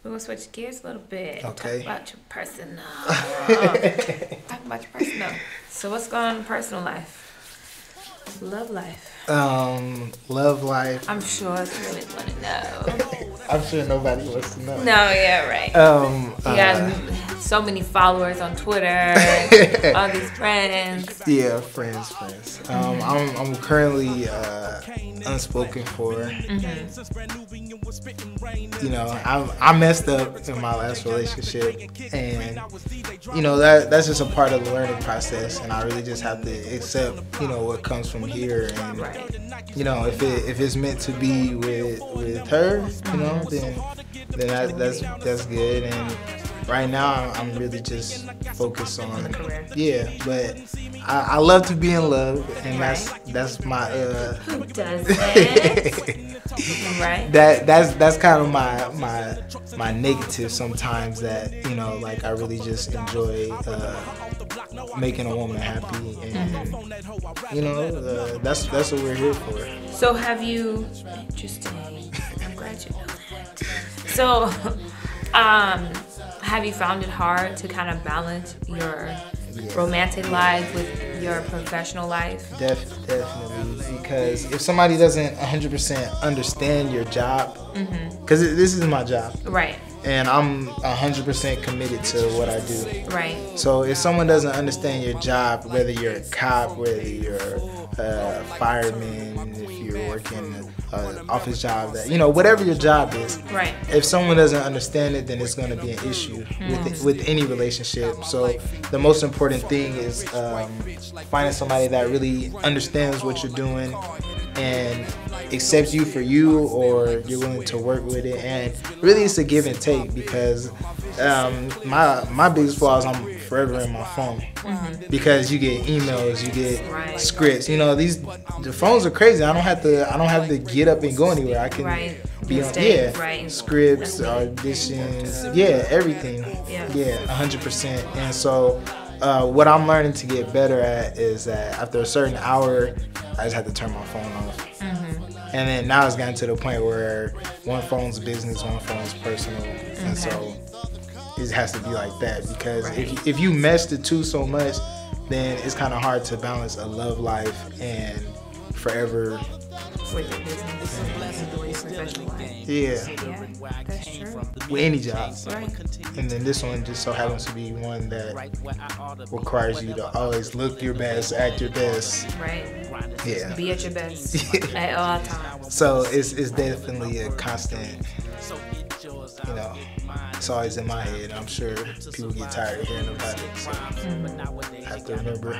We're gonna switch gears a little bit. Okay. Talk about your personal. Talk about your personal. So what's going on in personal life? Love life. Love life. I'm sure women want to know. I'm sure nobody wants to know. No, yeah, right. You got so many followers on Twitter, all these friends. Yeah, friends. I'm currently unspoken for. You know, I messed up in my last relationship, and you know that's just a part of the learning process, and I really just have to accept what comes from here, and you know if it's meant to be with her, then that's good. And right now I'm really just focused on the career. Yeah, but I love to be in love, and that's my Who doesn't? Right. That's kind of my negative sometimes, that like I really just enjoy making a woman happy, and that's what we're here for. So have you? Interesting. I'm glad you know that. So, have you found it hard to kind of balance your romantic life with your professional life? Definitely, because if somebody doesn't 100% understand your job, because this is my job, right? And I'm 100% committed to what I do. Right. So if someone doesn't understand your job, whether you're a cop, whether you're a fireman, if you're working an office job, whatever your job is, right? If someone doesn't understand it, then it's going to be an issue with any relationship. So the most important thing is finding somebody that really understands what you're doing and accepts you for you, or you're willing to work with it. And really it's a give and take, because my biggest flaw is I'm forever in my phone, because you get emails, you get scripts. The phones are crazy. I don't have to get up and go anywhere. I can be on scripts, auditions, everything. Yeah, 100%. And so what I'm learning to get better at is that after a certain hour, I just have to turn my phone off. And then now it's gotten to the point where one phone's business, one phone's personal. And so it has to be like that, because if you mesh the two so much, then it's kind of hard to balance a love life and forever with your business and doing your professional life. Yeah, that's true. With any job. Right. And then this one just so happens to be one that requires you to always look your best, act your best. Right. Yeah. Be at your best at all times. So it's definitely a constant, it's always in my head. I'm sure people get tired of hearing about it, so I have to remember.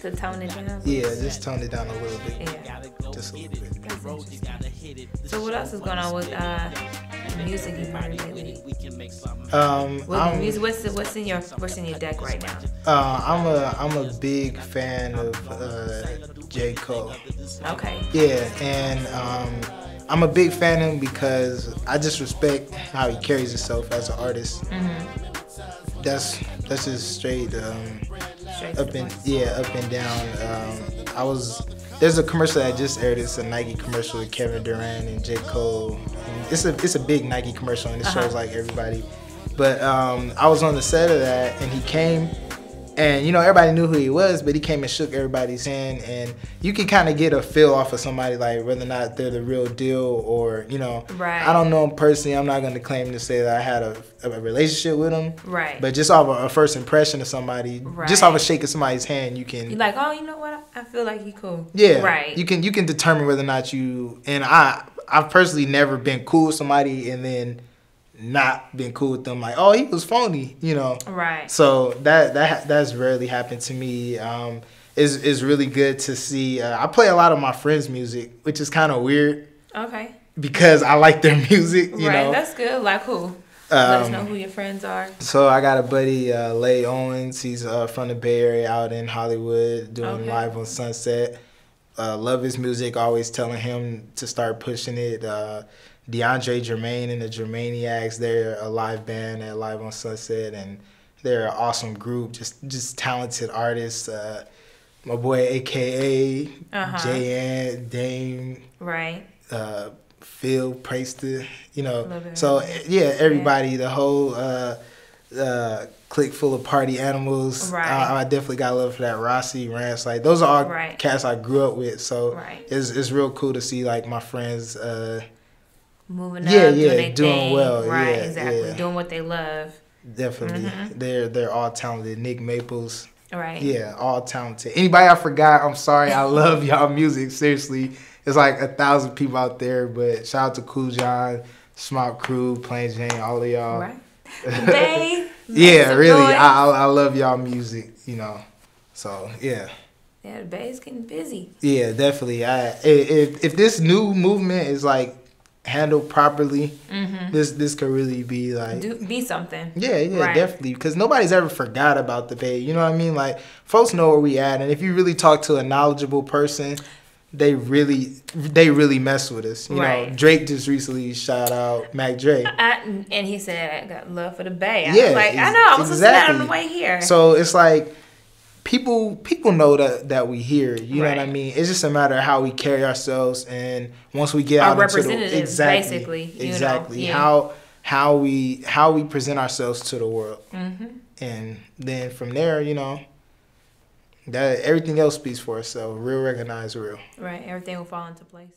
To tone it down? Yeah, just tone it down a little bit. Yeah. Just a little bit. That's interesting. So what else is going on with music you've heard lately? What's in your deck right now? I'm a big fan of J. Cole. Okay. Yeah, and I'm a big fan of him because I just respect how he carries himself as an artist. That's just straight up and down. There's a commercial that just aired. It's a Nike commercial with Kevin Durant and J. Cole. And it's a big Nike commercial, and it shows like everybody. But I was on the set of that, and he came. And, everybody knew who he was, but he came and shook everybody's hand. And you can kind of get a feel off of somebody, like whether or not they're the real deal or, Right. I don't know him personally. I'm not going to claim to say that I had a relationship with him. Right. But just off a first impression of somebody, just off of shaking somebody's hand, you can. You're like, oh, you know what? I feel like he cool. Yeah. Right. You can determine whether or not you. And I've personally never been cool with somebody and then not been cool with them, like, oh, he was phony, Right. So that's rarely happened to me. It's really good to see. I play a lot of my friends' music, which is kind of weird. Okay. Because I like their music, you know. That's good. Like who? Let us know who your friends are. So I got a buddy, Lay Owens. He's from the Bay Area, out in Hollywood, doing live on Sunset. Love his music. Always telling him to start pushing it. DeAndre Germain and the Germaniacs, they're a live band at Live on Sunset, and they're an awesome group, just talented artists. My boy AKA J-Ant, Dame, right? Phil, Praster, you know. Love So everybody. yeah, everybody, the whole clique full of party animals. Right. I definitely got love for that. Rossi, Rance, like those are all Right. cats I grew up with. So Right. it's real cool to see like my friends. Moving Yeah, up, yeah, doing their doing thing. well, Right, yeah, exactly. yeah. Doing what they love. Definitely, they're all talented. Nick Maples. Right. Yeah, all talented. Anybody I forgot, I'm sorry. I love y'all music. Seriously. It's like 1,000 people out there, but shout out to Cool John, Smart Crew, Plain Jane, all of y'all. Right. Bay. Yeah, really. Noise. I love y'all music, you know. So, yeah. Yeah, the Bay's getting busy. Yeah, definitely. If this new movement is like handled properly, this could really be like Be something. Yeah, Right. definitely. Because nobody's ever forgot about the Bay. You know what I mean? Like, folks know where we at, and if you really talk to a knowledgeable person, they really mess with us. You know, Drake just recently shout out Mac Dre. And he said, I got love for the Bay. I Yeah, was like, I know, I was listening to that on the way here. So it's like people know that we here. You know what I mean? It's just a matter of how we carry ourselves, and once we get Our out into the representatives, basically, you know, how we present ourselves to the world, and then from there, you know, that everything else speaks for itself. Real recognize real. Right, everything will fall into place.